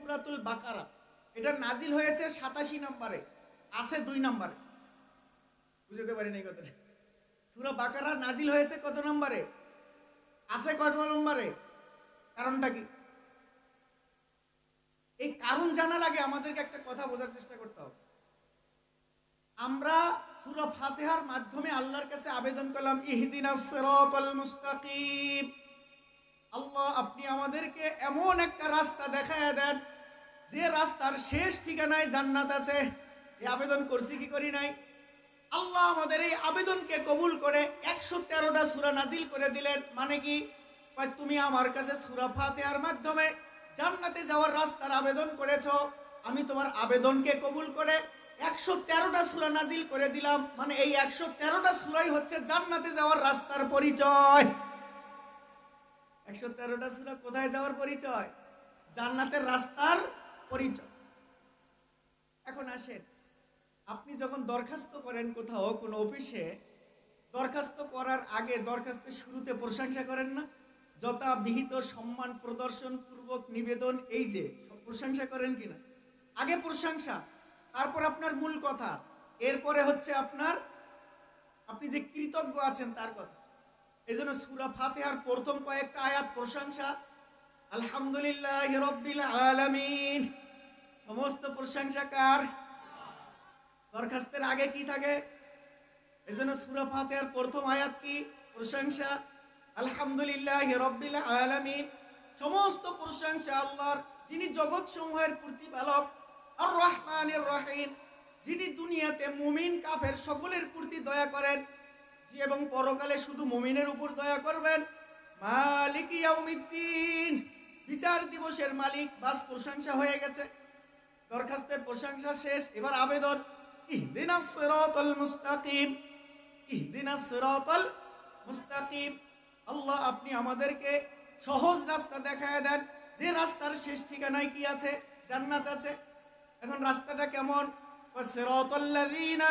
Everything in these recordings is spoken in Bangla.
সূরাতুল বাকারা, এটা নাজিল হয়েছে 87 নম্বরে, আছে 2 নম্বরে। বুঝতে পারি নাই কথাটা। সূরা বাকারা নাজিল হয়েছে কত নম্বরে, আছে কত নম্বরে? কারণটা কি? এই কারণ জানার আগে আমাদেরকে একটা কথা বোঝার চেষ্টা করতে হবে। আমরা সূরা ফাতিহার মাধ্যমে আল্লাহর কাছে আবেদন করলাম, ইহদিনাস সিরাতাল মুস্তাকিম, আল্লাহ আপনি আমাদেরকে এমন একটা রাস্তা দেখায় দেন যে রাস্তার শেষ ঠিকানায় জান্নাত আছে। এই আবেদন করছি কি করি নাই? আল্লাহ আমাদের এই আবেদনকে কবুল করে 113টা সূরা নাজিল করে দিলেন। মানে কি? তুমি আমার কাছে সূরা ফাতিহার মাধ্যমে জান্নাতে যাওয়ার রাস্তার আবেদন করেছো, আমি তোমার আবেদনকে কবুল করে 113টা সূরা নাজিল করে দিলাম। মানে এই 113টা সূরাই হচ্ছে জান্নাতে যাওয়ার রাস্তার পরিচয়। 113টা সূরা কোথায় যাওয়ার পরিচয়? জান্নাতের রাস্তার পরিচয়। এখন আসেন, আপনি যখন দরখাস্ত করেন কোথাও কোনো অফিসে, দরখাস্ত করার আগে দরখাস্তের শুরুতে প্রশংসা করেন না? যথাবিহিত সম্মান প্রদর্শন পূর্বক নিবেদন, এই যে প্রশংসা করেন কিনা? আগে প্রশংসা, তারপর আপনার মূল কথা, এরপরে হচ্ছে আপনি যে কৃতজ্ঞ আছেন তার কথা। এই জন্য সূরা ফাতিহার প্রথম কয়েকটা আয়াত প্রশংসা, আলহামদুলিল্লাহি রাব্বিল আলামিন, সমস্ত প্রশংসা কার? দরখাস্তের আগে কি থাকে? এই জন্য সূরা ফাতিহার প্রথম আয়াত কি? প্রশংসা, আলহামদুলিল্লাহি রাব্বিল আলামিন, সমস্ত প্রশংসা আল্লাহর, যিনি জগৎ সমূহের প্রতিপালক, আর রহমানির রহিম, যিনি দুনিয়াতে মুমিন কাফের সকলের প্রতি দয়া করেন এবং পরকালে শুধু মুমিনের উপর দয়া করবেন, মালিক ইয়াউমিদ্দিন, বিচার দিবসের মালিক। বাস প্রশংসা হয়ে গেছে, দরখাস্তের প্রশংসা শেষ। এবার আবেদন, ইহদিনাস সিরাতাল মুস্তাকিম, ইহদিনাস সিরাতাল মুস্তাকিম, আল্লাহ আপনি আমাদেরকে সহজ রাস্তা দেখায় দেন যে রাস্তার শেষ ঠিকানায় কি আছে? জান্নাত আছে। এখন রাস্তাটা কেমন? সিরাতাল্লাযীনা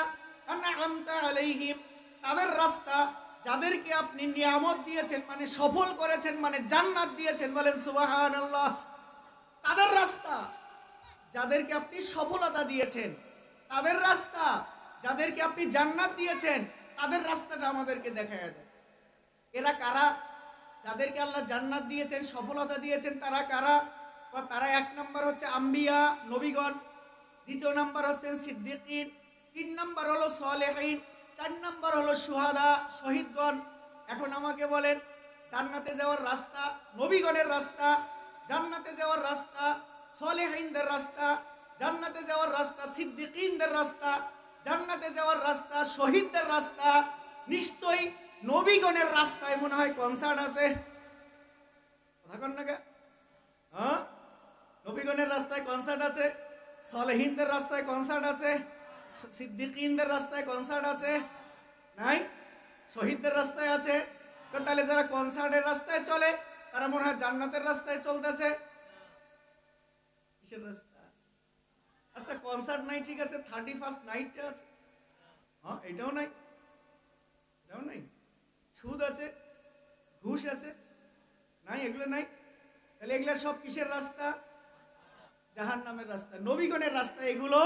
আন'আমতা আলাইহিম, তাদের রাস্তা যাদেরকে আপনি নিয়ামত দিয়েছেন, মানে সফল করেছেন, মানে জান্নাত দিয়েছেন। বলেন সুবহানাল্লাহ। তাদের রাস্তা যাদেরকে আপনি সফলতা দিয়েছেন, তাদের রাস্তা যাদেরকে আপনি জান্নাত দিয়েছেন, তাদের রাস্তাটা আমাদেরকে দেখায় দেন। এরা কারা? যাদেরকে আল্লাহ জান্নাত দিয়েছেন, সফলতা দিয়েছেন, তারা কারা? তারা 1 নম্বর হচ্ছে আম্বিয়া, নবীগণ, 2 নম্বর হচ্ছেন সিদ্দিকিন, 3 নম্বর হলো সালেহিন, 4 নম্বর হলো শুহাদা, শহীদগণ। এখন আমাকে বলেন, জান্নাতে যাওয়ার রাস্তা, নবীগণের রাস্তা, জান্নাতে যাওয়ার রাস্তা, সালেহিনদের রাস্তা, জান্নাতে যাওয়ার রাস্তা, সিদ্দিকিনদের রাস্তা, জান্নাতে যাওয়ার রাস্তা, শহীদদের রাস্তা। নিশ্চয়ই নবীগণের রাস্তায় মনে হয় কনসার্ট আছে। কথা কন না? হ্যাঁ, নবীগণের রাস্তায় কনসার্ট আছে, সালেহিনদের রাস্তায় কনসার্ট আছে, সিদ্দিকিনদের রাস্তায় কনসার্ট আছে, নাই? শহীদদের রাস্তায় আছে। তাহলে যারা কনসার্টের রাস্তায় চলে তারা মনে হয় জান্নাতের রাস্তায় চলতেছে। কিসের রাস্তা? আচ্ছা, কনসার্ট নাই, ঠিক আছে, 31st নাইটটা আছে, হ্যাঁ এটাও নাই, এটাও নাই। সুদ আছে, ঘুষ আছে, নাই, এগুলো নাই। তাহলে এগুলো সব কিসের রাস্তা? জাহান্নামের রাস্তা। নবীগণের রাস্তা এগুলো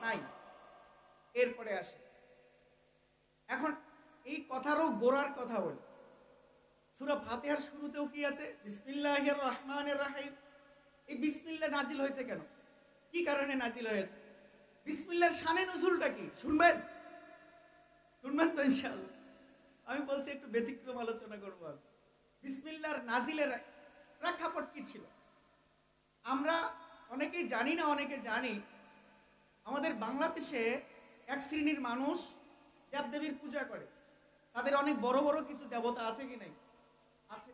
নাই। এরপরে আসে, এখন এই কথারও গোড়ার কথা বলি। সূরা ফাতিহার শুরুতেও কি আছে? বিসমিল্লাহির রহমানির রহিম। এই বিসমিল্লাহ নাজিল হয়েছে কেন? কি কারণে নাজিল হয়েছে? বিসমিল্লাহর শানে নুজুলটা কি শুনবেন? শুনবেন তো ইনশাআল্লাহ। আমি বলছি একটু ব্যতিক্রম আলোচনা করবো। বিসমিল্লাহর নাজিলের প্রেক্ষাপট কি ছিল আমরা অনেকেই জানি না, অনেকে জানি। আমাদের বাংলাদেশে এক শ্রেণীর মানুষ দেবদেবীর পূজা করে, তাদের অনেক বড় বড় কিছু দেবতা আছে কি নাই? আছে।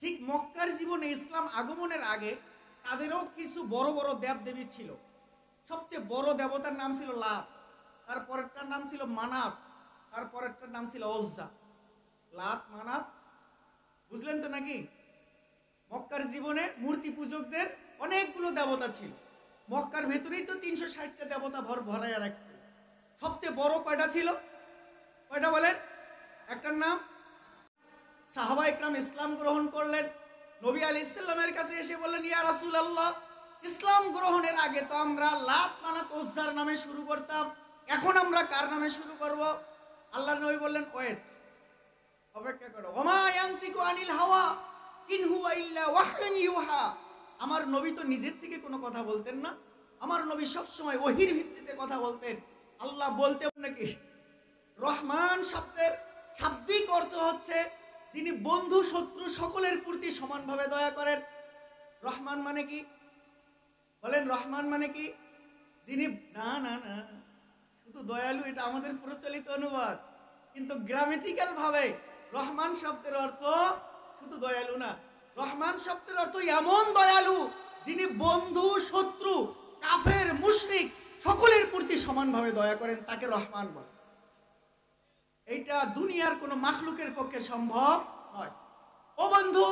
ঠিক মক্কার জীবনে ইসলাম আগমনের আগে তাদেরও কিছু বড় বড় দেবদেবী ছিল। সবচেয়ে বড় দেবতার নাম ছিল লাত, তারপরেরটার নাম ছিল মানাত, তারপরেরটার নাম ছিল ওজ্জা। লাত, মানাত, বুঝলেন তো নাকি? মক্কার জীবনে মূর্তি পূজকদের অনেকগুলো দেবতা ছিল। মক্কার ভেতরেই তো 360টা দেবতা ভরাইয়া রাখছে। সবচেয়ে বড় কয়টা ছিল? কয়টা বলেন? একটার নাম, সাহাবা ইকরাম ইসলাম গ্রহণ করলেন, নবী আলাইহিস সালামের কাছে এসে বললেন, ইয়া রাসূলুল্লাহ, ইসলাম গ্রহণের আগে তো আমরা লাত মানাত উজ্জার নামে শুরু করতাম, এখন আমরা কার নামে শুরু করব? আল্লাহর নবী বললেন ওয়েট, অপেক্ষা করো। ওমা ইয়ানতিকু আনিল হাওয়া ইন হুয়া ইল্লা ওয়াহয়ুন ইউহা। আমার নবী তো নিজের থেকে কোনো কথা বলতেন না, আমার নবী সব সময় ওহীর ভিত্তিতে কথা বলতেন। আল্লাহ বলতেন নাকি? রহমান শব্দের শাব্দিক অর্থ হচ্ছে যিনি বন্ধু শত্রু সকলের প্রতি সমানভাবে দয়া করেন। রহমান মানে কি বলেন? রহমান মানে কি? যিনি, না না না, শুধু দয়ালু এটা আমাদের প্রচলিত অনুবাদ, কিন্তু গ্রামেটিক্যাল ভাবে রহমান শব্দের অর্থ শুধু দয়ালু না, রহমান শব্দের অর্থ এমন দয়ালু যিনি বন্ধু শত্রু কাফের মুশরিক সকলের প্রতি সমানভাবে দয়া করেন, তাকে রহমান বলে। এইটা দুনিয়ার কোনো মাখলুকের পক্ষে সম্ভব নয়। ও বন্ধু,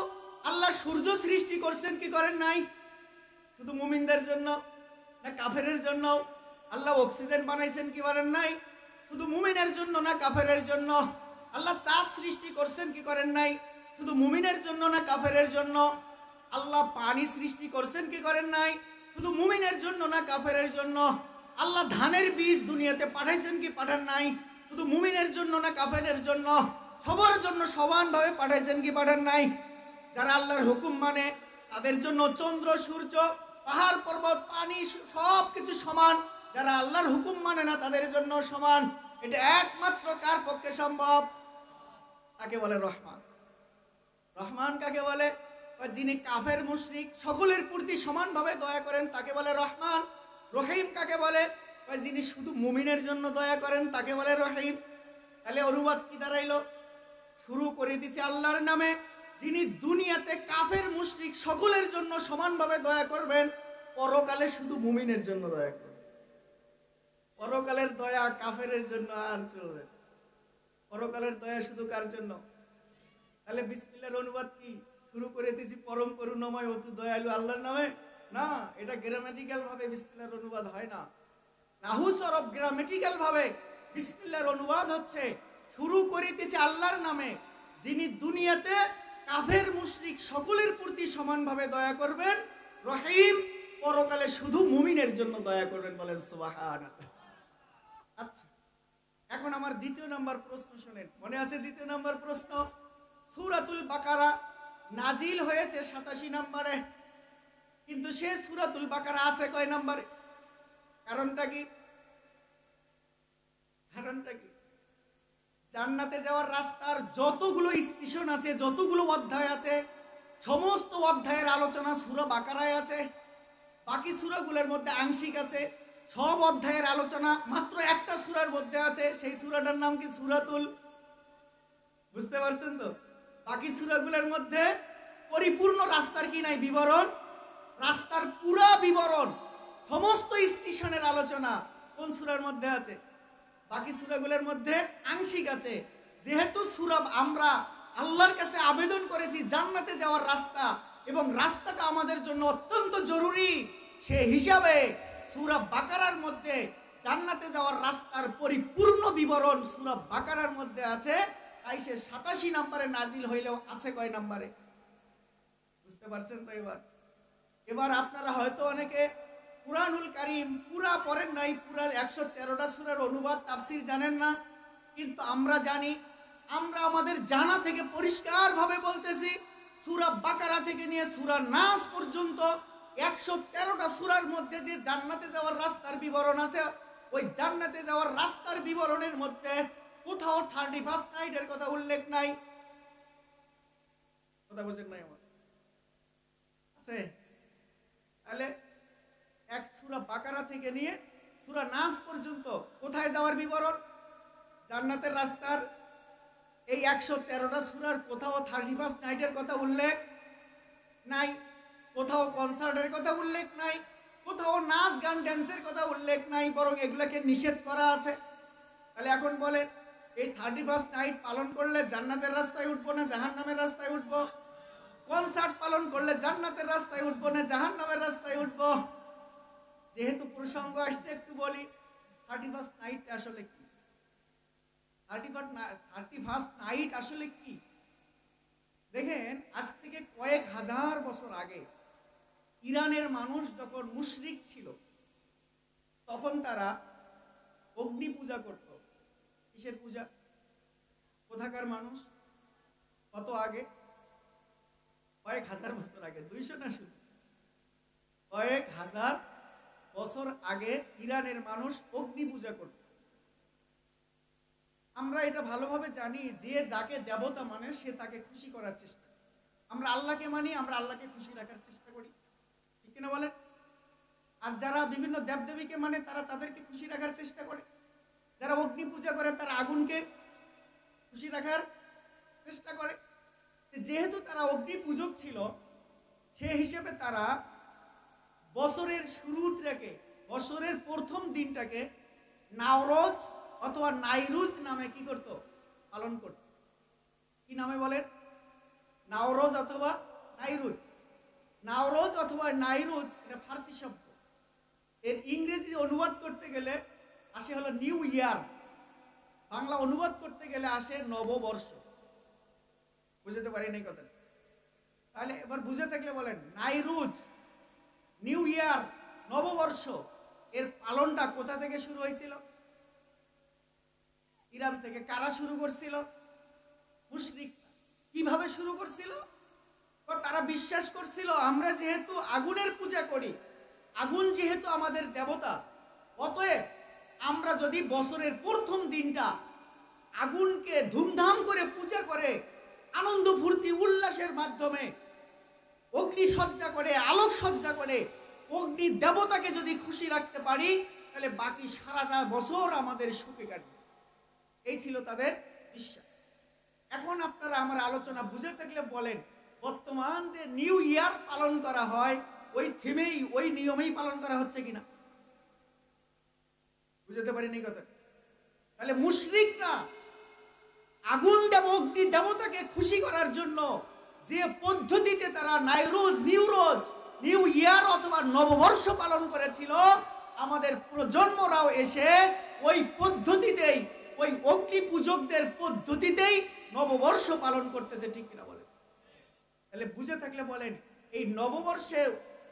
আল্লাহ সূর্য সৃষ্টি করছেন কি করেন নাই? শুধু মুমিনদের জন্য না কাফেরের জন্য? আল্লাহ অক্সিজেন বানাইছেন কি করেন নাই? শুধু মুমিনের জন্য না কাফেরের জন্য? আল্লাহ চাঁদ সৃষ্টি করছেন কি করেন নাই? শুধু মুমিনের জন্য না কাফেরের জন্য? আল্লাহ পানি সৃষ্টি করছেন কি করেন নাই? শুধু মুমিনের জন্য না কাফেরের জন্য? আল্লাহ ধানের বীজ দুনিয়াতে পাঠাইছেন কি পাঠান নাই? শুধু মুমিনের জন্য না কাফেরের জন্য? সবার জন্য সমানভাবে পাঠাইছেন কি পাঠান নাই? যারা আল্লাহর হুকুম মানে তাদের জন্য চন্দ্র সূর্য পাহাড় পর্বত পানি সব কিছু সমান, যারা আল্লাহর হুকুম মানে না তাদের জন্য সমান। এটা একমাত্র কার পক্ষে সম্ভব? তাকে বলে রহমান। রহমান কাকে বলে? যিনি কাফের মুশরিক সকলের প্রতি সমানভাবে দয়া করেন তাকে বলে রহমান। রহিম কাকে বলে? যিনি শুধু মুমিনের জন্য দয়া করেন তাকে বলে রহিম। তাহলে অনুবাদ কি দাঁড়াইলো? শুরু করে দিচ্ছে আল্লাহর নামে, যিনি দুনিয়াতে কাফের মুশরিক সকলের জন্য সমানভাবে দয়া করবেন, পরকালে শুধু মুমিনের জন্য দয়া করবেন। পরকালের দয়া কাফেরের জন্য আর চলবে, পরকালের দয়া শুধু কার জন্য? তাহলে বিসমিল্লাহর অনুবাদ কি? শুরু করে দিয়েছি পরম করুণাময় অতি দয়ালু আল্লাহর নামে? না, এটা গ্রামাটিক্যাল ভাবে বিসমিল্লাহর অনুবাদ হয় না। নাহু সরব গ্রামাটিক্যাল ভাবে বিসমিল্লাহর অনুবাদ হচ্ছে শুরু করিতেছে আল্লাহর নামে, যিনি দুনিয়াতে কাফের মুশরিক সকলের প্রতি সমানভাবে দয়া করবেন, রহিম পরকালে শুধু মুমিনের জন্য দয়া করবেন। বলেন সুবহানাল্লাহ। আচ্ছা, এখন আমার দ্বিতীয় নাম্বার প্রশ্ন শুনেন। মনে আছে দ্বিতীয় নাম্বার প্রশ্ন? সূরাতুল বাকারা নাজিল হয়েছে 87 নম্বরে, কিন্তু সে সূরাতুল বাকারা আছে কয় নম্বরে? কারণটা কি? কারণটা কি? জান্নাতে যাওয়ার রাস্তার যতগুলো স্টেশন আছে, যতগুলো অধ্যায় আছে, সমস্ত অধ্যায়ের আলোচনা সূরা বাকারায় আছে। বাকি সূরাগুলোর মধ্যে আংশিক আছে। সব অধ্যায়ের আলোচনা মাত্র একটা সূরার মধ্যে আছে, সেই সূরাটার নাম কি? সূরাতুল। বুঝতে পারছেন তো? বাকি সূরাগুলোর মধ্যে পরিপূর্ণ রাস্তার কি নাই? বিবরণ। রাস্তার পুরা বিবরণ, সমস্ত স্টেশনের আলোচনা কোন সূরার মধ্যে আছে? বাকি সূরাগুলোর মধ্যে আংশিক আছে। যেহেতু সূরা আমরা আল্লাহর কাছে আবেদন করেছি জান্নাতে যাওয়ার রাস্তা, এবং রাস্তাটা আমাদের জন্য অত্যন্ত জরুরি, সে হিসাবে সূরা বাকারার মধ্যে জান্নাতে যাওয়ার রাস্তার পরিপূর্ণ বিবরণ সূরা বাকারার মধ্যে আছে। তাই সে 87 নম্বরে নাজিল হইলেও আছে কয় নম্বরে? বুঝতে পারছেন তো? এবার আপনারা হয়তো অনেকে কুরআনুল কারীম পুরা পড়েন নাই, পুরা 113টা সূরার অনুবাদ তাফসীর জানেন না, কিন্তু আমরা জানি। আমরা আমাদের জানা থেকে পরিষ্কারভাবে বলতেছি, সূরা বাকারা থেকে নিয়ে সূরা নাস পর্যন্ত 113টা সূরার মধ্যে যে জান্নাতে যাওয়ার রাস্তার বিবরণ আছে, ওই জান্নাতে যাওয়ার রাস্তার বিবরণের মধ্যে কোথাও 31st নাইটের কথা উল্লেখ নাই। কথা বুঝেন নাই আমার? আছে? তাহলে এক সূরা বাকারা থেকে নিয়ে সূরা নাস পর্যন্ত কোথায় যাওয়ার বিবরণ? জান্নাতের রাস্তার। এই 113টা সূরার কোথাও 31st নাইটের কথা উল্লেখ নাই, কোথাও কনসার্টের কথা উল্লেখ নাই, কোথাও নাচ গান ড্যান্সের কথা উল্লেখ নাই, বরং এগুলোকে নিষেধ করা আছে। তাহলে এখন বলেন, এই 31st নাইট পালন করলে জান্নাতের রাস্তায় উঠবো না জাহান্নামের রাস্তায় উঠবো? কনসার্ট পালন করলে জান্নাতের রাস্তায় উঠবো না জাহান্নামের রাস্তায় উঠবো? যেহেতু প্রসঙ্গ আসছে একটু বলি, 31st নাইট আসলে কি? 31st নাইট আসলে কি? দেখেন, আজ থেকে কয়েক হাজার বছর আগে ইরানের মানুষ যখন মুশরিক ছিল তখন তারা অগ্নি পূজা করত। কিসের পূজা? কোথাকার মানুষ? কত আগে? কয়েক হাজার বছর আগে। 200 না, শুধু কয়েক হাজার বছর আগে ইরানের মানুষ অগ্নি পূজা করত। আমরা এটা ভালোভাবে জানি, যে যাকে দেবতা মানে সে তাকে খুশি করার চেষ্টা করে। আমরা আল্লাহকে মানি, আমরা আল্লাহকে খুশি রাখার চেষ্টা করি, ঠিক কিনা বলেন? আর যারা বিভিন্ন দেবদেবীকে মানে তারা তাদেরকে খুশি রাখার চেষ্টা করে। যারা অগ্নি পূজা করে তারা আগুনকে খুশি রাখার চেষ্টা করে। যেহেতু তারা অগ্নি পূজক ছিল, সে হিসেবে তারা বছরের শুরুটাকে, বছরের প্রথম দিনটাকে নাওরোজ অথবা নাইরুজ নামে কি করত? পালন করত। কি নামে বলেন? নাওরোজ অথবা নাইরুজ। নাওরোজ অথবা নাইরুজ এটা ফার্সি শব্দ। এর ইংরেজি অনুবাদ করতে গেলে আসে হলো নিউ ইয়ার, বাংলা অনুবাদ করতে গেলে আসে নববর্ষ। বুঝতে পারি নাই কথা? তাহলে এবার বুঝে থাকলে বলেন, নাইরুজ, নিউ ইয়ার, নববর্ষ, এর পালনটা কোথা থেকে শুরু হয়েছিল? ইরান থেকে। কারা শুরু করছিল? মুশরিক। কিভাবে শুরু করছিল? তারা বিশ্বাস করছিল আমরা যেহেতু আগুনের পূজা করি, আগুন যেহেতু আমাদের দেবতা, অতএব আমরা যদি বছরের প্রথম দিনটা আগুনকে ধুমধাম করে পূজা করে আনন্দ ফুর্তি উল্লাসের মাধ্যমে অগ্নিসজ্জা করে, আলোকসজ্জা করে অগ্নি দেবতাকে যদি খুশি রাখতে পারি, তাহলে বাকি সারাটা বছর আমাদের সুখে কাটবে। এই ছিল তাদের বিশ্বাস। এখন আপনারা আমার আলোচনা বুঝে থাকলে বলেন, বর্তমান যে নিউ ইয়ার পালন করা হয় ওই থিমেই, ওই নিয়মেই পালন করা হচ্ছে কিনা? বুঝতে পারিনি কথা? তাহলে মুশরিকরা আগুন দেব, অগ্নি দেবতাকে খুশি করার জন্য যে পদ্ধতিতে তারা নাইরোজ, নিউ ইয়ার অথবা নববর্ষ পালন করেছিল, আমাদের প্রজন্মরাও এসে ওই পদ্ধতিতেই, ওই অগ্নি পূজকদের পদ্ধতিতেই নববর্ষ পালন করতেছে, ঠিক কিনা বলেন? তাহলে বুঝে থাকলে বলেন, এই নববর্ষে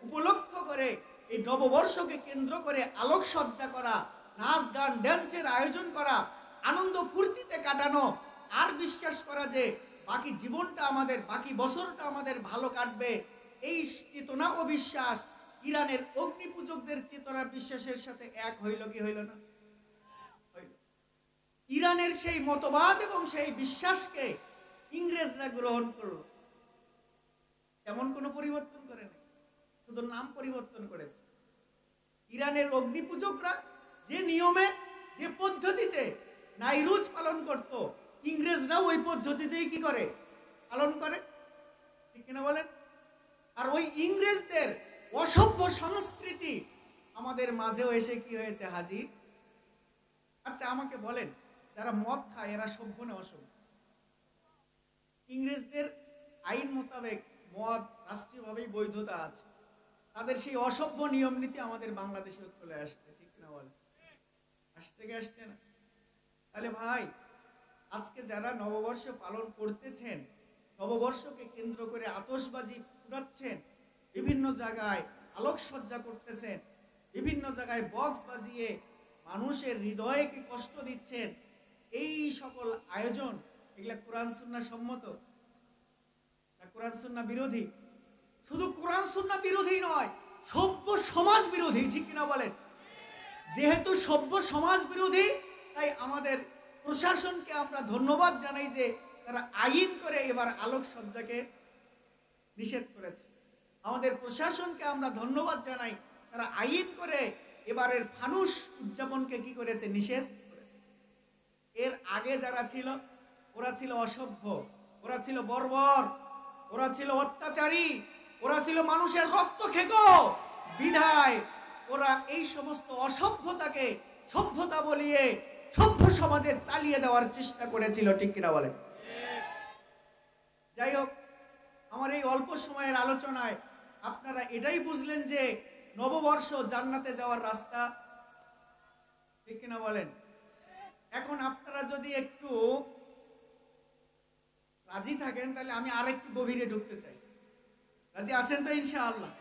উপলক্ষ করে, এই নববর্ষকে কেন্দ্র করে আলোকসজ্জা করা, নাচ গান ড্যান্সের আয়োজন করা, আনন্দ ফুর্তিতে কাটানো, আর বিশ্বাস করা যে বাকি জীবনটা আমাদের, বাকি বছরটা আমাদের ভালো কাটবে, এই চেতনা ও বিশ্বাস ইরানের অগ্নি পূজকদের চেতনা বিশ্বাসের সাথে এক হইল কি হইল না? ইরানের সেই মতবাদ এবং সেই বিশ্বাসকে ইংরেজরা গ্রহণ করল। তেমন কোনো পরিবর্তন করে নাই, শুধু নাম পরিবর্তন করেছে। ইরানের অগ্নি পূজকরা যে নিয়মে, যে পদ্ধতিতে নাইরুজ পালন করত, ইংরেজরাও ওই পদ্ধতিতেই কি করে? পালন করে, ঠিক কিনা বলেন? আর ওই ইংরেজদের অসভ্য সংস্কৃতি আমাদের মাঝেও এসে কি হয়েছে? হাজির। আচ্ছা আমাকে বলেন, যারা মদ খায় এরা সভ্য না অসভ্য? ইংরেজদের আইন মোতাবেক মদ রাষ্ট্রীয়ভাবেই বৈধতা আছে, তাদের সেই অসভ্য নিয়ম নীতি আমাদের বাংলাদেশেও চলে আসছে, ঠিক না বলেন? আসছে কি আসছে না? তাহলে ভাই, আজকে যারা নববর্ষ পালন করতেছেন, নববর্ষকে কেন্দ্র করে আতশবাজি ফুটাচ্ছেন, বিভিন্ন জায়গায় আলোকসজ্জা করতেছেন, বিভিন্ন জায়গায় বক্স বাজিয়ে মানুষের হৃদয়কে কষ্ট দিচ্ছেন, এই সকল আয়োজন এগুলা কোরআন সুন্নাহ সম্মত না কোরআন সুন্নাহ বিরোধী? শুধু কোরআন সুন্নাহ বিরোধী নয়, সভ্য সমাজ বিরোধী, ঠিক কিনা বলেন? যেহেতু সভ্য সমাজ বিরোধী, তাই আমাদের প্রশাসনকে আমরা ধন্যবাদ জানাই যে তারা আইন করে এবার আলোকসজ্জাকে নিষেধ করেছে। আমাদের প্রশাসনকে আমরা ধন্যবাদ জানাই, তারা আইন করে এবারের ফানুস উদযাপনকে কি করেছে? নিষেধ করেছে। এর আগে যারা ছিল, ওরা ছিল অসভ্য, ওরা ছিল বর্বর, ওরা ছিল অত্যাচারী, ওরা ছিল মানুষের রক্ত খেকো, বিধায় ওরা এই সমস্ত অসভ্যতাকে সভ্যতা বলিয়ে সভ্য সমাজে চালিয়ে দেওয়ার চেষ্টা করেছিল, ঠিক কিনা বলেন? যাই হোক, আমার এই অল্প সময়ের আলোচনায় আপনারা এটাই বুঝলেন যে নববর্ষ জান্নাতে যাওয়ার রাস্তা, ঠিক কিনা বলেন? এখন আপনারা যদি একটু রাজি থাকেন, তাহলে আমি আরেকটু গভীরে ঢুকতে চাই। রাজি আছেন তো ইনশাআল্লাহ?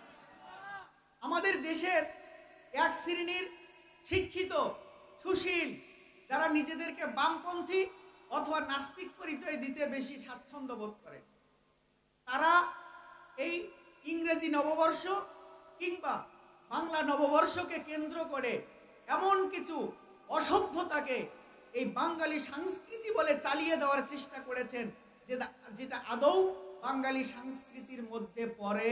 আমাদের দেশের এক শ্রেণীর শিক্ষিত সুশীল যারা নিজেদেরকে বামপন্থী অথবা নাস্তিক পরিচয় দিতে বেশি স্বাচ্ছন্দ্য বোধ করে, তারা এই ইংরেজি নববর্ষ কিংবা বাংলা নববর্ষকে কেন্দ্র করে এমন কিছু অসভ্যতাকে এই বাঙালি সংস্কৃতি বলে চালিয়ে দেওয়ার চেষ্টা করেছেন, যেটা আদৌ বাঙালি সংস্কৃতির মধ্যে পড়ে।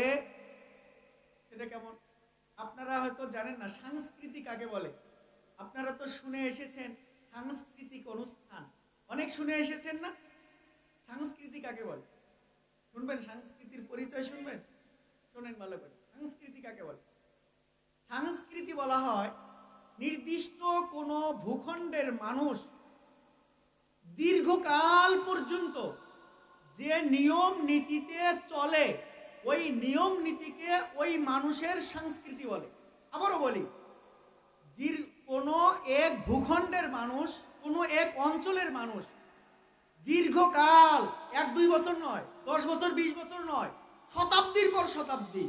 সেটা কেমন? আপনারা হয়তো জানেন না সংস্কৃতি কাকে বলে। আপনারা তো শুনে এসেছেন সাংস্কৃতিক অনুষ্ঠান, অনেক শুনে এসেছেন না? সংস্কৃতি কাকে বলে শুনবেন, সংস্কৃতির পরিচয় শুনবেন, শোনেন ভালো করে। সংস্কৃতি কাকে বলে? সংস্কৃতি বলা হয় নির্দিষ্ট কোনো ভূখণ্ডের মানুষ দীর্ঘকাল পর্যন্ত যে নিয়ম নীতিতে চলে, ওই নিয়ম নীতিকে ওই মানুষের সংস্কৃতি বলে। আবারও বলি, কোনো এক ভূখণ্ডের মানুষ, কোনো এক অঞ্চলের মানুষ দীর্ঘকাল, 1-2 বছর নয়, 10 বছর 20 বছর নয়, শতাব্দীর পর শতাব্দী,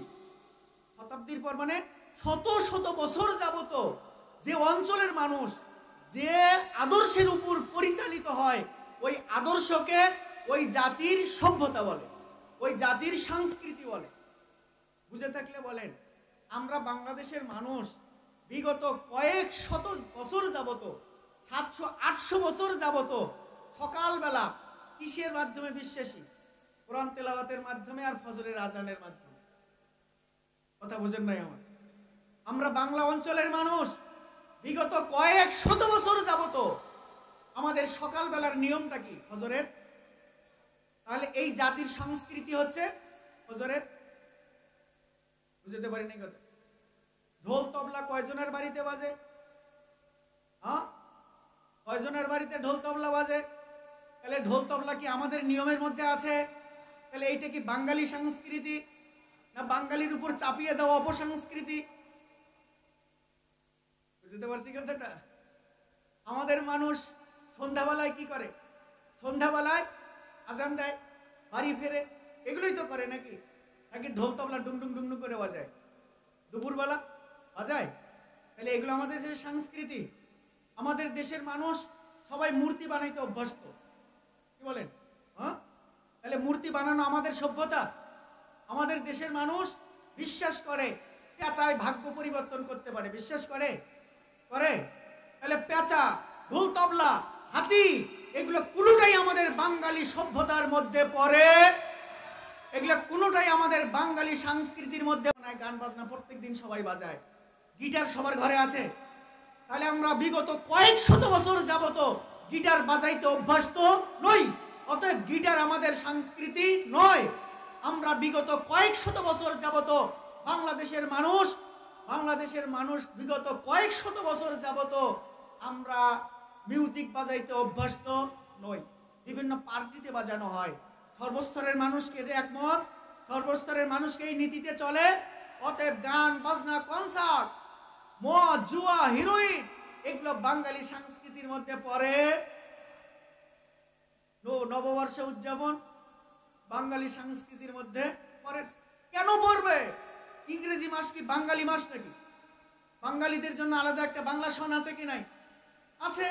শতাব্দীর পর মানে শত শত বছর যাবত যে অঞ্চলের মানুষ যে আদর্শের উপর পরিচালিত হয়, ওই আদর্শকে ওই জাতির সভ্যতা বলে, ওই জাতির সংস্কৃতি বলে। বুঝে থাকলে বলেন, আমরা বাংলাদেশের মানুষ বিগত কয়েক শত বছর যাবত, 700-800 বছর যাবত সকালবেলা কিসের মাধ্যমে বিশ্বাসী? কোরআন তেলাওয়াতের মাধ্যমে আর ফজরের আজানের মাধ্যমে। কথা বুঝেন নাই আমার? আমরা বাংলা অঞ্চলের মানুষ বিগত কয়েক শত বছর যাবত আমাদের সকালবেলার নিয়মটা কি? ফজরের। তাহলে এই জাতির সংস্কৃতি হচ্ছে ফজরের। বুঝতে পারিনি কথা? ঢোল তবলা কয়জনের বাড়িতে বাজে? হ্যাঁ, কয়জনের বাড়িতে ঢোল তবলা বাজে? তাহলে ঢোল তবলা কি আমাদের নিয়মের মধ্যে আছে? তাহলে এইটা কি বাঙালি সংস্কৃতি না বাঙালির উপর চাপিয়ে দেওয়া অপসংস্কৃতি? বুঝতে পারছি কথাটা? আমাদের মানুষ সন্ধ্যাবেলায় কি করে? সন্ধ্যাবেলায় আজান দেয়, বাড়ি ফেরে, এগুলোই তো করে নাকি? নাকি ঢোল তবলা ডুংডুং ডুংডুং করে বাজায়? দুপুরবেলা বাজায়? তাহলে এগুলো আমাদের দেশের সংস্কৃতি। আমাদের দেশের মানুষ সবাই মূর্তি বানাইতে অভ্যস্ত, কি বলেন? হ্যাঁ, তাহলে মূর্তি বানানো আমাদের সভ্যতা? আমাদের দেশের মানুষ বিশ্বাস করে পেঁচায় ভাগ্য পরিবর্তন করতে পারে, বিশ্বাস করে? করে? তাহলে পেঁচা, ঢোল তবলা, হাতি, এগুলো কোনোটাই আমাদের বাঙালি সভ্যতার মধ্যে পড়ে? এগুলো কোনোটাই আমাদের বাঙালি সংস্কৃতির মধ্যে নয়। গান বাজনা প্রত্যেকদিন সবাই বাজায়, গিটার সবার ঘরে আছে। তাহলে আমরা বিগত কয়েক শত বছর যাবত গিটার বাজাইতে অভ্যস্ত নই, অতএব গিটার আমাদের সংস্কৃতি নয়। আমরা বিগত কয়েক শত বছর যাবত বাংলাদেশের মানুষ বিগত কয়েক শত বছর যাবত আমরা মিউজিক বাজাইতে অভ্যস্ত নই। বিভিন্ন পার্টিতে বাজানো হয়। সর্বস্তরের মানুষকে এটা একমত, সর্বস্তরের মানুষকে এই নীতিতে চলে। অতএব গান বাজনা, কনসার্ট, মদ, জুয়া, হিরোইন, এগুলো বাঙালি সংস্কৃতির মধ্যে পড়ে? নববর্ষ উদযাপন বাঙালি সংস্কৃতির মধ্যে পড়ে? কেন পড়বে? ইংরেজি মাস কি বাঙালি মাস নাকি? বাঙালিদের জন্য আলাদা একটা বাংলা সন আছে কি নাই? আছে।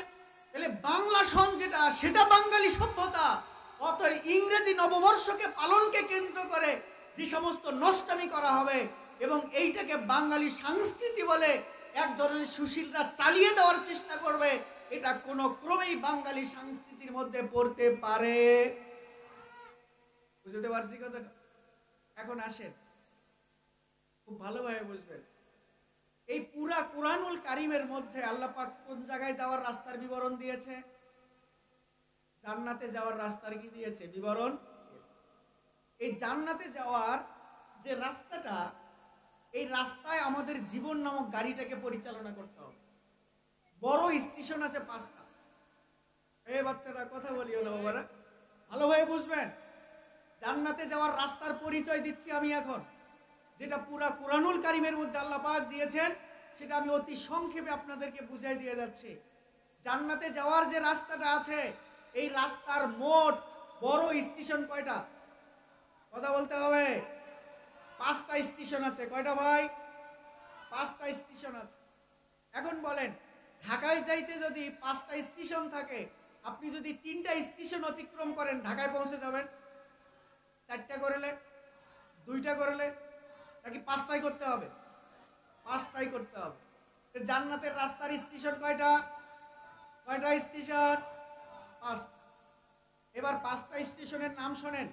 তাহলে বাংলা সন যেটা, সেটা বাঙালি সভ্যতা। অতএব ইংরেজি নববর্ষকে পালনকে কেন্দ্র করে যে সমস্ত নষ্টামি করা হবে এবং এইটাকে বাঙালি সংস্কৃতি বলে এক ধরনের সুশীলরা চালিয়ে দেওয়ার চেষ্টা করবে, এটা কোনো ক্রমেই বাঙালি সংস্কৃতির মধ্যে পড়তে পারে? বুঝতে পারছি কথাটা? এখন আসেন, খুব ভালোভাবে বুঝবেন। এই পুরা কুরআনুল কারীমের মধ্যে আল্লাহ পাক কোন জায়গায় যাওয়ার রাস্তার বিবরণ দিয়েছে? জান্নাতে যাওয়ার রাস্তার কি দিয়েছে? বিবরণ। এই জান্নাতে যাওয়ার যে রাস্তাটা, এই রাস্তায় আমাদের জীবন নামক গাড়িটাকে পরিচালনা করতে হবে। বড় স্টেশন আছে 5টা। এই বাচ্চারা কথা বলিও না বাবারা, ভালোভাবে বুঝবেন। জান্নাতে যাওয়ার রাস্তার পরিচয় দিচ্ছি আমি এখন, যেটা পুরা কুরআনুল কারীমের মধ্যে আল্লাহ পাক দিয়েছেন, সেটা আমি অতি সংক্ষেপে আপনাদেরকে বুঝাই দিয়ে যাচ্ছি। জান্নাতে যাওয়ার যে রাস্তাটা আছে, এই রাস্তার মোট বড় স্টেশন কয়টা? কথা বলতে হবে। 5টা স্টেশন আছে। কয়টা ভাই? 5টা স্টেশন আছে। এখন বলেন ঢাকায় যাইতে যদি 5টা স্টেশন থাকে, আপনি যদি 3টা স্টেশন অতিক্রম করেন ঢাকায় পৌঁছে যাবেন? 4টা করলে, 2টা করলে, নাকি 5টাই করতে হবে? 5টাই করতে হবে। জান্নাতের রাস্তার স্টেশন কয়টা? কয়টা স্টেশন? 5। এবার 5টা স্টেশনের নাম শোনেন।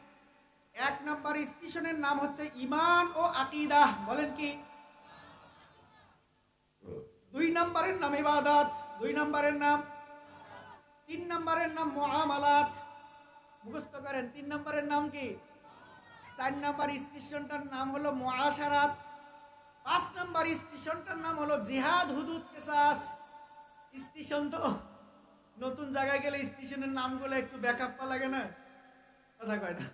1 নাম্বার স্টেশনের নাম হচ্ছে ঈমান ও আকীদাহ। বলেন কি? 2 নাম্বারের নাম ইবাদত। 2 নাম্বারের নাম। 3 নাম্বারের নাম মুআমালাত। মুখস্থ করেন। 3 নাম্বারের নাম কি? 4 নাম্বার স্টেশনটার নাম হলো মুআশারাত। 5 নাম্বার স্টেশনটার নাম হলো জিহাদ হুদুদ কিসাস। স্টেশন তো নতুন জায়গায় গেলে স্টেশনের নামগুলো একটু ব্যাকআপ লাগে না? কথা কয় না?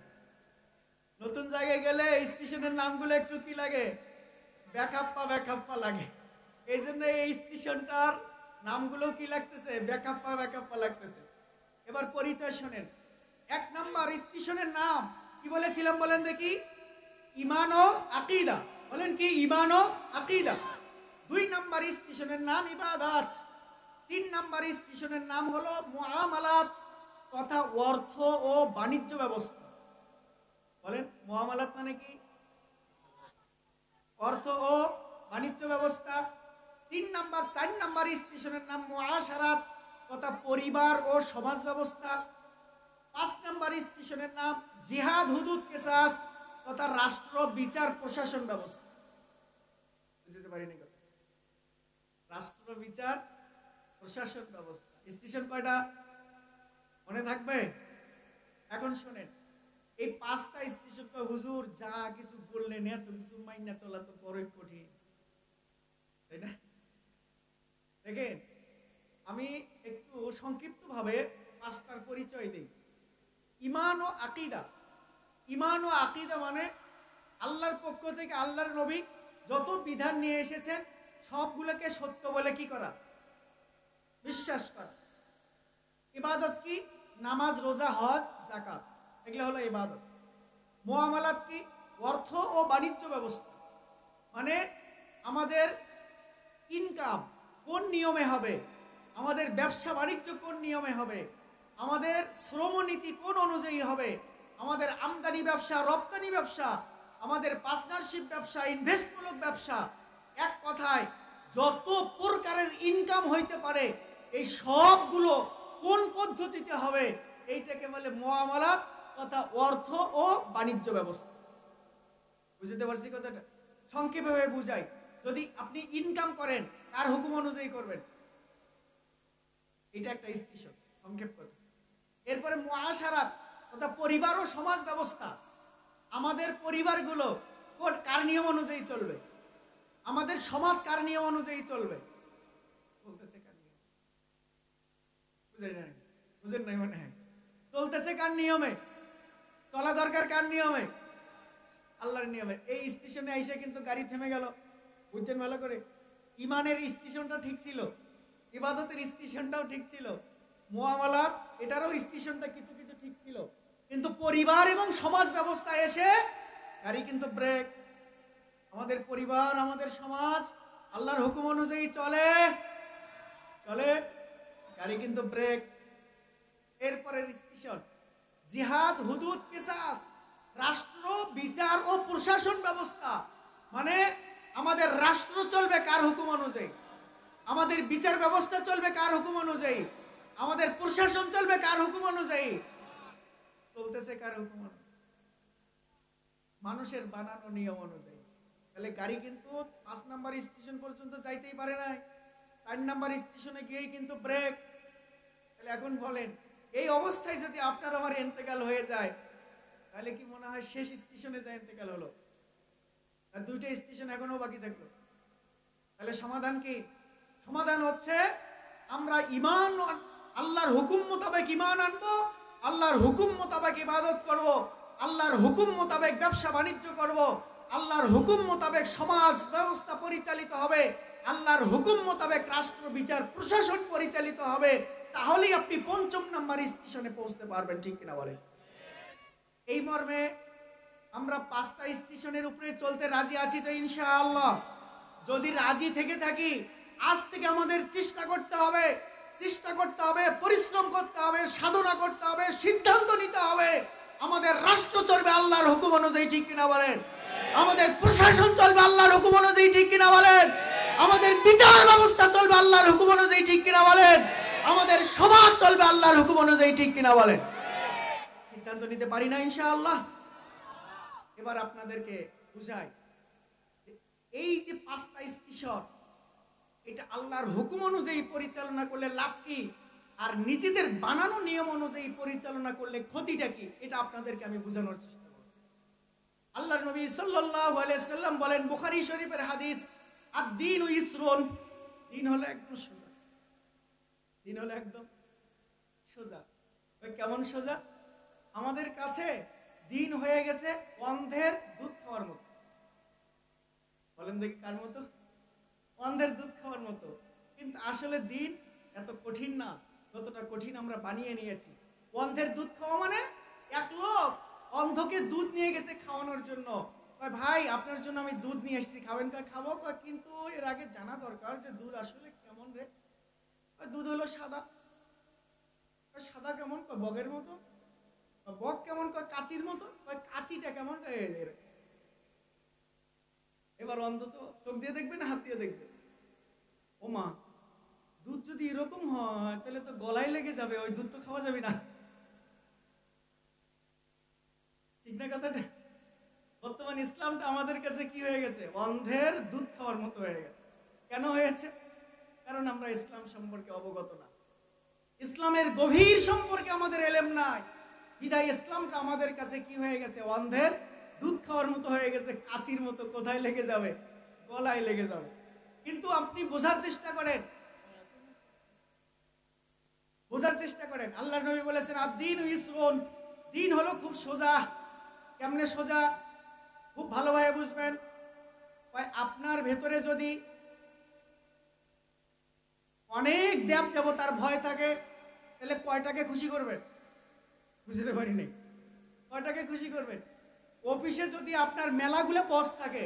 নতুন জায়গায় গেলে স্টেশনের নামগুলো একটু কি লাগে? ব্যাকআপ লাগে। এই জন্য এই স্টেশনটার নামগুলো কি লাগতেছে? ব্যাকআপ লাগতেছে। এবার পরিচয় শোনেন। 1 নাম্বার স্টেশনের নাম কি বলেছিলাম বলেন দেখি? ঈমান ও আকীদা। বলেন কি? ঈমান ও আকীদা। 2 নাম্বার স্টেশনের নাম ইবাদত। 3 নাম্বার স্টেশনের নাম হলো মুআমালাত, তথা অর্থ ও বাণিজ্য ব্যবস্থা। বলেন মুআমালাত মানে কি? অর্থ ও বাণিজ্য ব্যবস্থা। 4 নাম্বার স্টেশনের নাম মুআশারাত, তথা পরিবার ও সমাজ ব্যবস্থা। 5 নাম্বার স্টেশনের নাম জিহাদ হুদুদ কিসাস, তথা রাষ্ট্র বিচার প্রশাসন ব্যবস্থা। বুঝতে পারিনি কথা? রাষ্ট্র বিচার প্রশাসন ব্যবস্থা। স্টেশন কয়টা মনে থাকবে? এখন শুনেন, এই 5টা স্টেশন হুজুর যা কিছু বললেন এত কিছু মাইনা চলা তো বড়ই কঠিন, তাই না? দেখেন আমি একটু সংক্ষিপ্ত ভাবে 5টার পরিচয় দেই। ঈমান ও আকীদা। ঈমান ও আকীদা মানে আল্লাহর পক্ষ থেকে আল্লাহর নবী যত বিধান নিয়ে এসেছেন সবগুলোকে সত্য বলে কি করা? বিশ্বাস করা। ইবাদত কি? নামাজ, রোজা, হজ, যাকাত, এগুলো হলো ইবাদত। মুআমালাত কি? অর্থ ও বাণিজ্য ব্যবস্থা, মানে আমাদের ইনকাম কোন নিয়মে হবে, আমাদের ব্যবসা বাণিজ্য কোন নিয়মে হবে, আমাদের শ্রমনীতি কোন অনুযায়ী হবে, আমাদের আমদানি ব্যবসা, রপ্তানি ব্যবসা, আমাদের পার্টনারশিপ ব্যবসা, ইনভেস্টমূলক ব্যবসা, এক কথায় যত প্রকারের ইনকাম হইতে পারে এই সবগুলো কোন পদ্ধতিতে হবে, এইটাকে বলে মুআমালাত তথা অর্থ ও বাণিজ্য ব্যবস্থা। বুঝতে পারছি কথাটা? সংক্ষেপে বুঝাই। যদি আপনি ইনকাম করেন কার হুকুম অনুযায়ী করবেন? এটা একটা স্টেশন, সংক্ষেপ কথা। এরপরে মুআশারাত তথা পরিবার ও সমাজ ব্যবস্থা। আমাদের পরিবারগুলো কার নিয়ম অনুযায়ী চলবে, আমাদের সমাজ কার নিয়ম অনুযায়ী চলবে, বলতেছে কার নিয়ম? বুঝেন নাই মনে হয়? চলতেছে কার নিয়মে? চলা দরকার কার নিয়মে? আল্লাহর নিয়মে। এই স্টেশনে এসে কিন্তু গাড়ি থেমে গেল। বুঝছেন ভালো করে? ঈমানের স্টেশনটা ঠিক ছিল, ইবাদতের স্টেশনটাও ঠিক ছিল, মুআমালাত এটারও স্টেশনটা কিছু কিছু ঠিক ছিল, কিন্তু পরিবার এবং সমাজ ব্যবস্থা এসে গাড়ি কিন্তু ব্রেক। আমাদের পরিবার, আমাদের সমাজ আল্লাহর হুকুম অনুযায়ী চলে, গাড়ি কিন্তু ব্রেক। এরপরের স্টেশন জিহাদ হুদুদ কিসাস, রাষ্ট্র বিচার ও প্রশাসন ব্যবস্থা, মানে আমাদের রাষ্ট্র চলবে কার হুকুম অনুযায়ী, আমাদের বিচার ব্যবস্থা চলবে কার হুকুম অনুযায়ী, আমাদের প্রশাসন চলবে কার হুকুম অনুযায়ী? চলতেছে কার হুকুম অনুযায়ী? মানুষের বানানো নিয়ম অনুযায়ী। তাহলে গাড়ি কিন্তু 5 নাম্বার স্টেশন পর্যন্ত যাইতেই পারে না, 4 নাম্বার স্টেশনে গিয়েই কিন্তু ব্রেক। তাহলে এখন বলেন এই অবস্থায় যদি আপনার আমার ইন্তেকাল হয়ে যায় তাহলে কি মনে হয় শেষ স্টেশনে যায় ইন্তেকাল হলো, আর 2টা স্টেশন এখনো বাকি থাকলো? তাহলে সমাধান কি? সমাধান হচ্ছে আমরা ঈমান, আল্লাহর হুকুম মোতাবেক ঈমান আনবো, আল্লাহর হুকুম মোতাবেক ইবাদত করব, আল্লাহর হুকুম মোতাবেক ব্যবসা বাণিজ্য করব, আল্লাহর হুকুম মোতাবেক সমাজ ব্যবস্থা পরিচালিত হবে, আল্লাহর হুকুম মোতাবেক রাষ্ট্র বিচার প্রশাসন পরিচালিত হবে। তাহলেই আপনি 5ম নাম্বার স্টেশনে পৌঁছতে পারবেন। ঠিক কিনা বলেন? এই মর্মে আমরা 5টা স্টেশনের উপরে চলতে রাজি আছি তো ইনশাআল্লাহ? যদি রাজি থেকে থাকি, আজ থেকে আমাদের চেষ্টা করতে হবে, পরিশ্রম করতে হবে, সাধনা করতে হবে, সিদ্ধান্ত নিতে হবে। আমাদের রাষ্ট্র চলবে আল্লাহর হুকুম অনুযায়ী, ঠিক কিনা বলেন? আমাদের প্রশাসন চলবে আল্লাহর হুকুম অনুযায়ী, ঠিক কিনা বলেন? আমাদের বিচার ব্যবস্থা চলবে আল্লাহর হুকুম অনুযায়ী, ঠিক কিনা বলেন? আমাদের সমাজ চলবে আল্লাহর হুকুম অনুযায়ী, ঠিক কিনা বলেন? সিদ্ধান্ত নিতে পারি না ইনশাআল্লাহ? এবার আপনাদেরকে বুঝাই, এই যে 5টা স্টেশন, এটা আল্লাহর হুকুম অনুযায়ী পরিচালনা করলে লাভ কি, আর নিজেদের বানানো নিয়ম অনুযায়ী পরিচালনা করলে ক্ষতিটা কি, এটা আপনাদেরকে আমি বোঝানোর চেষ্টা করব। আল্লাহর নবী সাল্লাল্লাহু আলাইহি সাল্লাম বলেন, বুখারী শরীফের হাদিস, আদ-দীনু ইসরুন, দিন হলো একদম সোজা। দিন হলো একদম সোজা। কেমন সোজা? আমাদের কাছে দিন হয়ে গেছে অন্ধের দুধ খাওয়ার মতো। বলেন দেখি কার মতো? অন্ধের দুধ খাওয়ার মতো। কিন্তু আসলে দিন এত কঠিন না, যতটা কঠিন আমরা বানিয়ে নিয়েছি। অন্ধের দুধ খাওয়া মানে, এক লোক অন্ধকে দুধ নিয়ে গেছে খাওয়ানোর জন্য। ভাই আপনার জন্য আমি দুধ নিয়ে এসেছি, খাবেন? খাবো। কিন্তু এর আগে জানা দরকার যে দুধ আসলে কেমন রে। দুধ হলো সাদা। সাদা কেমন? বগের মতো। বক কেমন? কাচির মতো। কাচিটা কেমন? এবার অন্তত চোখ দিয়ে দেখবে না হাত দিয়ে দেখবে? ও মা, দুধ যদি এরকম হয় তাহলে তো গলায় লেগে যাবে, ওই দুধ তো খাওয়া যাবে না। ঠিক না কথাটা? বর্তমান ইসলামটা আমাদের কাছে কি হয়ে গেছে? অন্ধের দুধ খাওয়ার মতো হয়ে গেছে। কেন হয়েছে? কারণ আমরা ইসলাম সম্পর্কে অবগত না, ইসলামের গভীর সম্পর্কে আমাদের এলেম নাই। বিদায় ইসলামটা আমাদের কাছে কি হয়ে গেছে? অন্ধের দুধ খাওয়ার মতো হয়ে গেছে, কাচির মতো। কোথায় লেগে যাবে? গলায় লেগে যাবে। কিন্তু আপনি বোঝার চেষ্টা করেন, আল্লাহর নবী বলেছেন, আদ-দীনু ইসরুন, দিন হলো খুব সোজা। কেমনে সোজা? খুব ভালোভাবে বুঝবেন। আপনার ভেতরে যদি অনেক দেব দেবতার ভয় থাকে, তাহলে কয়টাকে খুশি করবেন? বুঝতে পারি নাই। কয়টাকে খুশি করবেন? অফিসে যদি আপনার মেলাগুলো বস থাকে,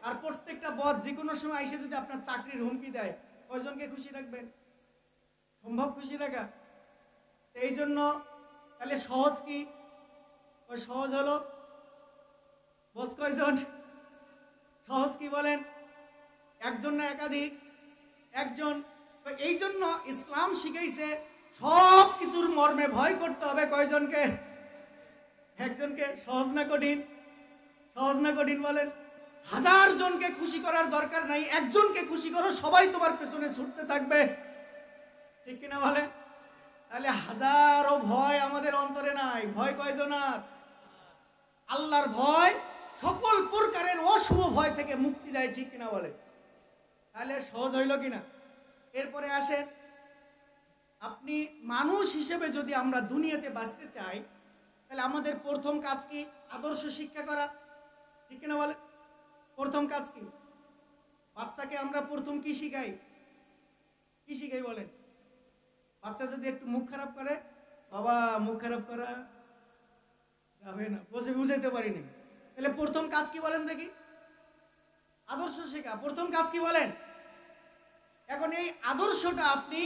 আর প্রত্যেকটা বস যে কোনো সময় এসে যদি আপনার চাকরির হুমকি দেয়, কয়জনকে খুশি রাখবেন? সম্ভব খুশি রাখা? এই জন্য তাহলে সহজ কি? সহজ হলো, বস কয়জন? সহজ কি বলেন? একজন না একাধিক? একজন। এই জন্য ইসলাম শিখাইছে সব কিছুর মর্মে ভয় করতে হবে কয়জনকে? একজনকে। সহজ না কঠিন? সহজ না কঠিন বলেন? 1000 জনকে খুশি করার দরকার নাই, একজনকে খুশি করো, সবাই তোমার পেছনে ছুটতে থাকবে, ঠিক কিনা বলেন? তাহলে হাজারো ভয় আমাদের অন্তরে নাই। ভয় কয়জনার? আল্লাহর ভয় সকল প্রকারের অশুভ ভয় থেকে মুক্তি দেয়, ঠিক কিনা বলেন? তাহলে সহজ হইল কিনা? এরপরে আসেন, আপনি মানুষ হিসেবে যদি আমরা দুনিয়াতে বাঁচতে চাই, তাহলে আমাদের প্রথম কাজ কি? আদর্শ শিক্ষা করা, ঠিক কিনা বলেন? প্রথম কাজ কি? বাচ্চাকে আমরা প্রথম কি শিখাই? কি শিখাই বলেন? বাচ্চা যদি একটু মুখ খারাপ করে, বাবা মুখ খারাপ করা যাবে না, বসে বুঝাইতে পারিনি, তাহলে প্রথম কাজ কি বলেন দেখি? আদর্শ শেখা। প্রথম কাজ কি বলেন? এখন এই আদর্শটা আপনি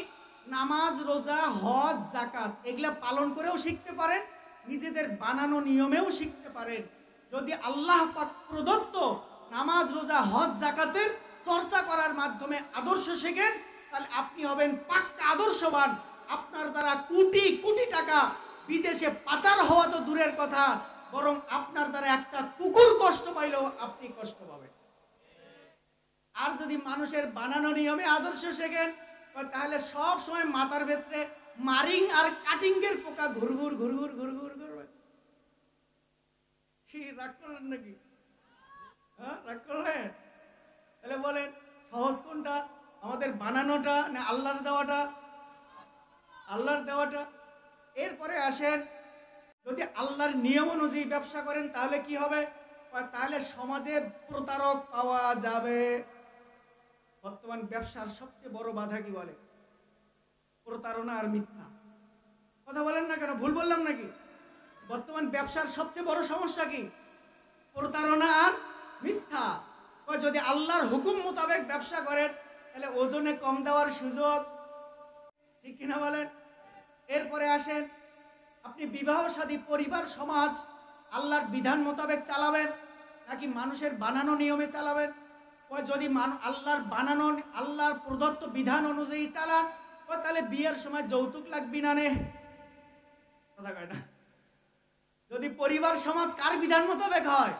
নামাজ, রোজা, হজ, যাকাত এগুলা পালন করেও শিখতে পারেন, নিজেদের বানানো নিয়মেও শিখতে পারেন। যদি আল্লাহ পাক প্রদত্ত নামাজ, রোজা, হজ, যাকাতের চর্চা করার মাধ্যমে আদর্শ শেখেন, তাহলে আপনি হবেন পাক্কা আদর্শবান। আপনার দ্বারা কোটি কোটি টাকা বিদেশে পাচার হওয়া তো দূরের কথা, বরং আপনার দ্বারা একটা কুকুর কষ্ট পাইলেও আপনি কষ্ট পাবেন। আর যদি মানুষের বানানো নিয়মে আদর্শ শেখেন, তাহলে সব সময় মাথার ভেতরে মারিং আর কাটিং এর পোকা ঘুরঘুর ঘুরঘুর ঘুরঘুর করবে। কি রাগ করলেন নাকি? হ্যাঁ, রাগ করলেন? তাহলে বলেন সহজ কোনটা? আমাদের বানানোটা না আল্লাহর দেওয়াটা? আল্লাহর দেওয়াটা। এরপরে আসেন, যদি আল্লাহর নিয়ম অনুযায়ী ব্যবসা করেন তাহলে কি হবে? তাহলে সমাজে প্রতারক পাওয়া যাবে। বর্তমান ব্যবসার সবচেয়ে বড় বাধা কি বলে? প্রতারণা আর মিথ্যা। কথা বলেন না কেন? ভুল বললাম নাকি? বর্তমান ব্যবসার সবচেয়ে বড় সমস্যা কি? প্রতারণা আর মিথ্যা। যদি আল্লাহর হুকুম মোতাবেক ব্যবসা করেন তাহলে ওজনে কম দেওয়ার সুযোগ, ঠিক কিনা বলেন? এরপরে আসেন, আপনি বিবাহ শাদী পরিবার সমাজ আল্লাহর বিধান মোতাবেক চালাবেন নাকি মানুষের বানানো নিয়মে চালাবেন? যদি আল্লাহর বানানো আল্লাহর প্রদত্ত বিধান অনুযায়ী চালান তাহলে বিয়ের সময় যৌতুক লাগবে না নে, কথা কয় না? যদি পরিবার সমাজ কার বিধান মোতাবেক হয়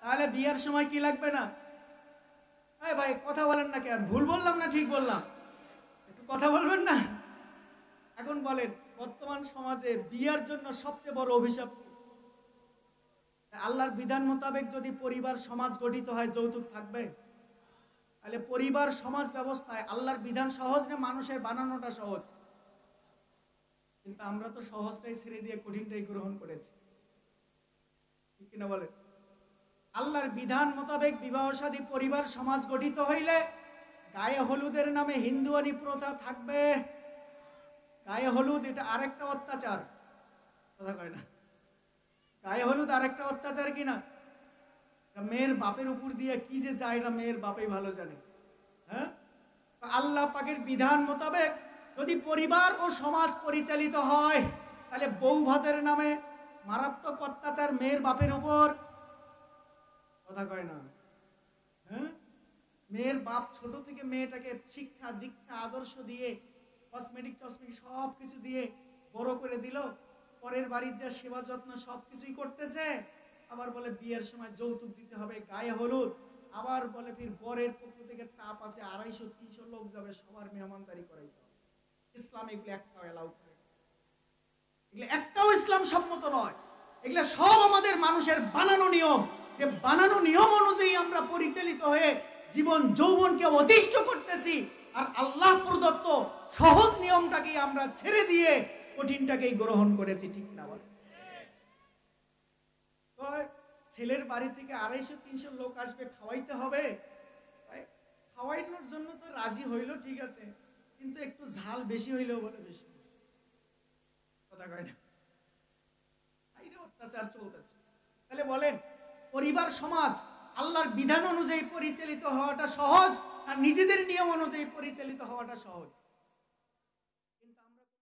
তাহলে বিয়ের সময় কি লাগবে না? ভাই কথা বলেন না কেন? ভুল বললাম না ঠিক বললাম? একটু কথা বলবেন না? এখন বলেন, বর্তমান সমাজে বিয়ের জন্য সবচেয়ে বড় অভিশাপ আল্লাহর বিধান মোতাবেক যদি পরিবার সমাজ গঠিত হয় যৌতুক থাকবে? তাহলে পরিবার সমাজ ব্যবস্থায় আল্লাহর বিধান সহজ না মানুষের বানানোটা সহজ? কিন্তু আমরা তো সহজটাই ছেড়ে দিয়ে কঠিনটাই গ্রহণ করেছি, ঠিক কিনা বলেন? আল্লাহর বিধান মোতাবেক বিবাহ শাদী পরিবার সমাজ গঠিত হইলে গায়ে হলুদের নামে হিন্দুয়ানি প্রথা থাকবে। গায়ে হলুদ এটা আরেকটা অত্যাচার, কথা কয় না? গায়ে হলুদ আরেকটা অত্যাচার কিনা? মেয়ের বাপের উপর দিয়ে কি যে যায় না মেয়ের বাপই ভালো জানে। হ্যাঁ, আল্লাহ পাকের বিধান মোতাবেক যদি পরিবার ও সমাজ পরিচালিত হয় তাহলে বউ ভাতের নামে মারাত্মক অত্যাচার মেয়ের বাপের উপর, কথা কয় না? হ্যাঁ, মেয়ের বাপ ছোট থেকে মেয়েটাকে শিক্ষা দীক্ষা আদর্শ দিয়ে কসমেটিক সব কিছু দিয়ে বড় করে দিল, পরের বাড়ির যা সেবা যত্ন সবকিছুই করতেছে, আবার বলে বিয়ের সময় যৌতুক দিতে হবে, গায়ে হলুদ, আবার বলে ফির বরের পক্ষ থেকে চাপ আছে 250-300 লোক যাবে, সবার মেহমানদারি করাইতে হবে। ইসলাম এগুলো একটাও এলাউ করে, এগুলো একটাও ইসলাম সম্মত নয়। এগুলো সব আমাদের মানুষের বানানো নিয়ম, যে বানানো নিয়ম অনুযায়ী আমরা পরিচালিত হয়ে জীবন যৌবনকে অতিষ্ঠ করতেছি, আর আল্লাহ প্রদত্ত সহজ নিয়মটাকেই আমরা ছেড়ে দিয়ে কঠিনটাকেই গ্রহণ করেছি, ঠিক না বলে? ছেলের বাড়ি থেকে 250-300 লোক আসবে, খাওয়াইতে হবে, খাওয়াইনোর জন্য তো রাজি হইল, ঠিক আছে, কিন্তু একটু ঝাল বেশি হইলেও বলে বেশি, কথা কয় না? অত্যাচার চলতেছে। তাহলে বলেন, পরিবার সমাজ আল্লাহর বিধান অনুযায়ী পরিচালিত হওয়াটা সহজ আর নিজেদের নিয়ম অনুযায়ী পরিচালিত হওয়াটা সহজ?